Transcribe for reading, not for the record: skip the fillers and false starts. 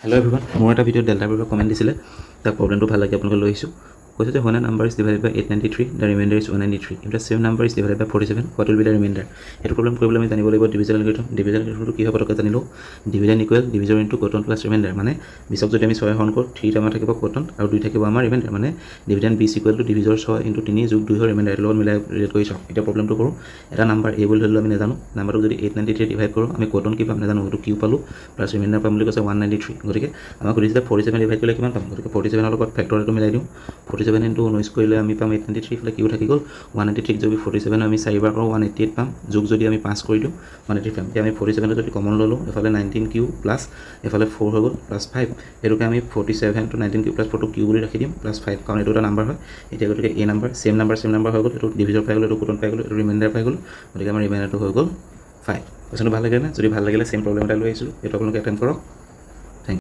Hello everyone, more at a video delta paper comment disile the problem to phala ke apunko loi isu koise je when a number is divided by 893 the remainder is 193 if the same number is divided by 47 what will be the remainder eto problem koribole ami janibo laibo division algorithm to ki hobo toka janilo division equal divisor into quotient plus remainder mane 20 jodi ami 6 hon kor 3 ta ma thakibo quotient aru 2 thakibo amar remainder mane dividend b is equal to divisor 6 into 3 jog 2 hor remainder logon milai relate koi saw eta problem to koru eta number a bol holo ami na janu number jodi 893 divide koru ami quotient ki pam na janu to q palu plus remainder pam boli kosa 193 গরিকে আমাক কইছে 47 divide কৰিলে কিমান পাম গৰিকে 47 লগত ফ্যাক্টৰিয়েলটো মিলাই দিও 47 into 9 কৰিলে আমি পাম 893 ফলে কিউ থাকি গল 193 যদি 47 আমি 4 বাৰ কৰো 188 পাম যোগ যদি আমি 5 কৰি দিও 183 পাম আমি 47 যদি কমন ললো এফালে 19q প্লাস এফালে 4 হৈ গল প্লাস 5 এৰুকে আমি 47 to 19q plus 4 to q বুলি ৰাখি দিম প্লাস 5 কাৰণ এটা নাম্বাৰ হয় এতিয়া গতিকে a নাম্বাৰ সেম নাম্বাৰ হৈ গল এটো ডিভিজৰ পাই গল এটো কোটন পাই গল এটো ৰিমাইন্ডাৰ পাই গল গতিকে আমাৰ ৰিমাইন্ডাৰটো হৈ গল 5 কোৱেশ্চনটো ভাল লাগিলে না যদি ভাল লাগিলে সেম প্ৰবলেম এটা লৈ আহিছো এটো আপোনালোকে অ্যাটেম্প কৰক